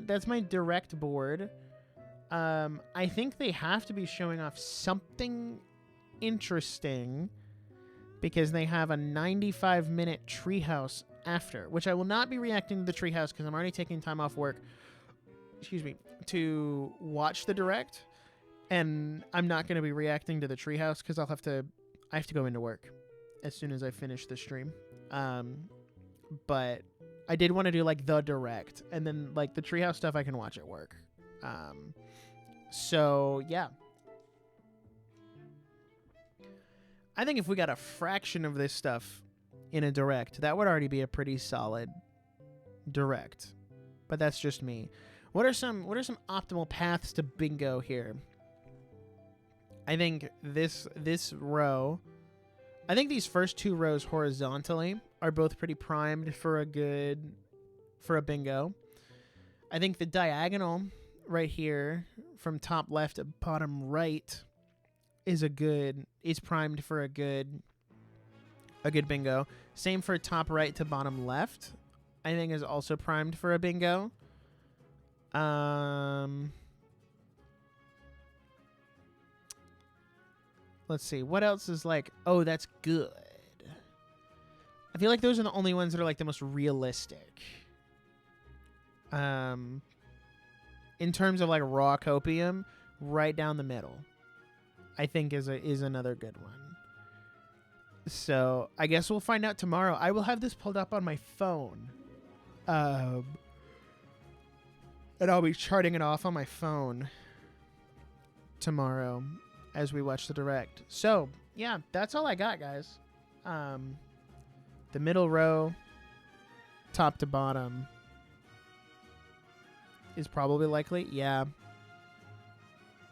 direct board. I think they have to be showing off something interesting because they have a 95-minute treehouse after, which I will not be reacting to the treehouse because I'm already taking time off work, to watch the direct, and I'm not going to be reacting to the treehouse because I have to go into work as soon as I finish the stream. But I did want to do like the direct, and then like the treehouse stuff I can watch at work. So yeah, I think if we got a fraction of this stuff in a direct, that would already be a pretty solid direct. But that's just me. What are some optimal paths to bingo here? I think this row, I think these first two rows horizontally are both pretty primed for a bingo. I think the diagonal right here from top left to bottom right is primed for a good bingo. Same for top right to bottom left. I think is also primed for a bingo. Let's see. What else is like, oh, that's good. I feel like those are the only ones that are like the most realistic. In terms of like raw copium, right down the middle, I think is another good one. So I guess we'll find out tomorrow. I will have this pulled up on my phone. And I'll be charting it off on my phone tomorrow as we watch the direct. So, yeah, that's all I got, guys. The middle row, top to bottom, is probably likely. Yeah.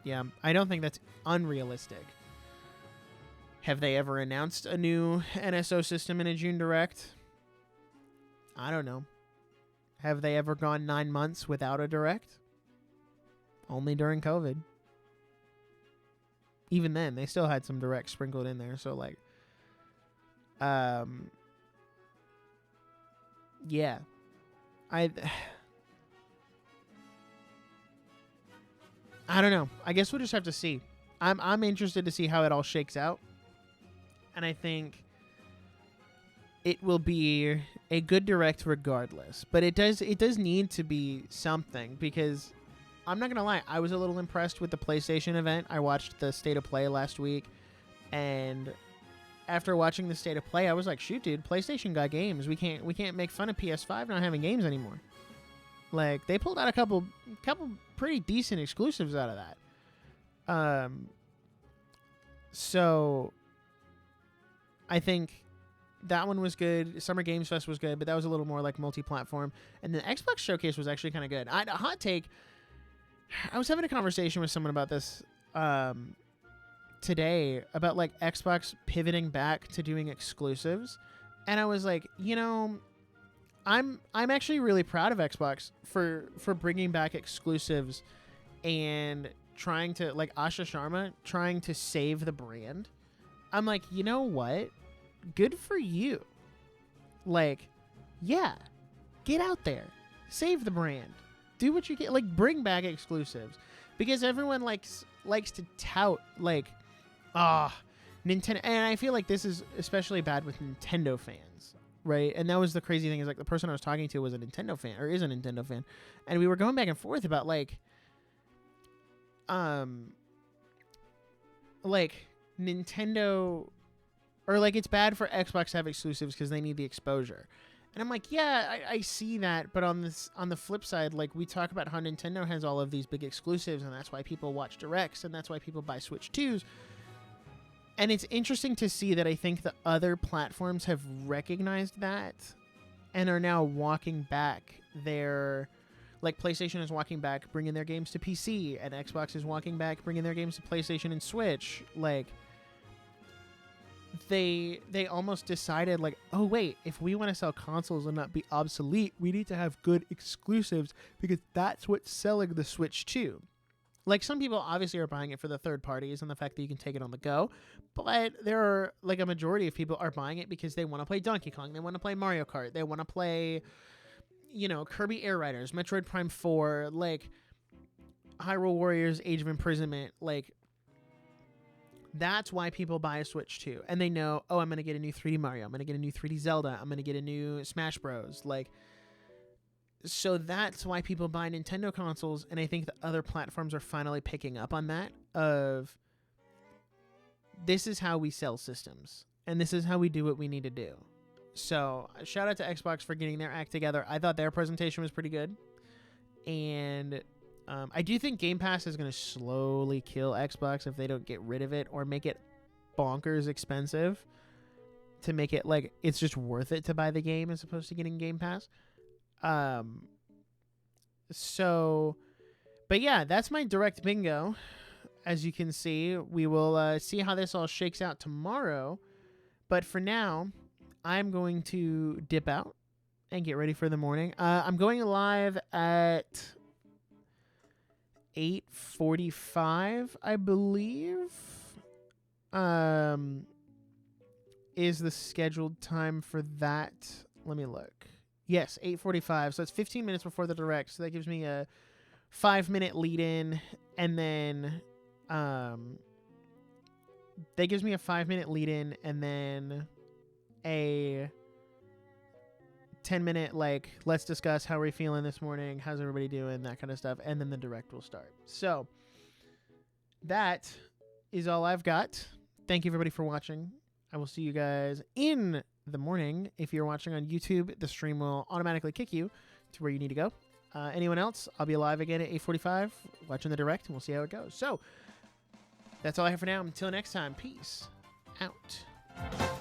Yeah, I don't think that's unrealistic. Have they ever announced a new NSO system in a June direct? I don't know. Have they ever gone 9 months without a direct? Only during COVID. Even then, they still had some directs sprinkled in there. So, like, yeah. I don't know. I guess we'll just have to see. I'm interested to see how it all shakes out. And I think it will be a good direct regardless. But it does need to be something, because I'm not going to lie, I was a little impressed with the PlayStation event. I watched the State of Play last week, and after watching the State of Play, I was like, shoot, dude, PlayStation got games. We can't make fun of PS5 not having games anymore. Like, they pulled out a couple pretty decent exclusives out of that. So I think that one was good. Summer Games Fest was good, but that was a little more like multi-platform. And the Xbox Showcase was actually kind of good. A hot take. I was having a conversation with someone about this today, about like Xbox pivoting back to doing exclusives. And I was like, you know, I'm actually really proud of Xbox for bringing back exclusives and trying to, like Asha Sharma, trying to save the brand. I'm like, you know what? Good for you. Like, yeah, get out there, save the brand, do what you can, like bring back exclusives, because everyone likes to tout like, Nintendo, and I feel like this is especially bad with Nintendo fans, right? And that was the crazy thing, is like the person I was talking to was a Nintendo fan, or is a Nintendo fan, and we were going back and forth about like Nintendo, or like it's bad for Xbox to have exclusives because they need the exposure. And I'm like, yeah, I see that, but on the flip side, like we talk about how Nintendo has all of these big exclusives, and that's why people watch Directs, and that's why people buy Switch 2s. And it's interesting to see that I think the other platforms have recognized that and are now walking back their, like PlayStation is walking back, bringing their games to PC, and Xbox is walking back, bringing their games to PlayStation and Switch. Like, they almost decided, like, oh wait, if we want to sell consoles and not be obsolete, we need to have good exclusives, because that's what's selling the Switch 2. Like, some people obviously are buying it for the third parties and the fact that you can take it on the go, but there are, like, a majority of people are buying it because they want to play Donkey Kong, they want to play Mario Kart, they want to play, you know, Kirby Air Riders, Metroid Prime 4, like Hyrule Warriors Age of Imprisonment. Like, that's why people buy a Switch 2. And they know, oh, I'm going to get a new 3D Mario, I'm going to get a new 3D Zelda, I'm going to get a new Smash Bros. Like, so that's why people buy Nintendo consoles. And I think the other platforms are finally picking up on that, of this is how we sell systems, and this is how we do what we need to do. So shout out to Xbox for getting their act together. I thought their presentation was pretty good. And I do think Game Pass is going to slowly kill Xbox if they don't get rid of it or make it bonkers expensive to make it like it's just worth it to buy the game as opposed to getting Game Pass. So, but yeah, that's my direct bingo. As you can see, we will see how this all shakes out tomorrow. But for now, I'm going to dip out and get ready for the morning. I'm going live at 8:45, I believe. Is the scheduled time for that? Let me look. Yes, 8:45. So it's 15 minutes before the direct. So that gives me a 5-minute lead in, and then that gives me a 5-minute lead in, and then a 10-minute, like, let's discuss how we're feeling this morning, how's everybody doing, that kind of stuff, and then the direct will start. So that is all I've got. Thank you, everybody, for watching. I will see you guys in the morning. If you're watching on YouTube, the stream will automatically kick you to where you need to go. Anyone else, I'll be live again at 8:45 watching the direct, and we'll see how it goes. So that's all I have for now. Until next time, peace out.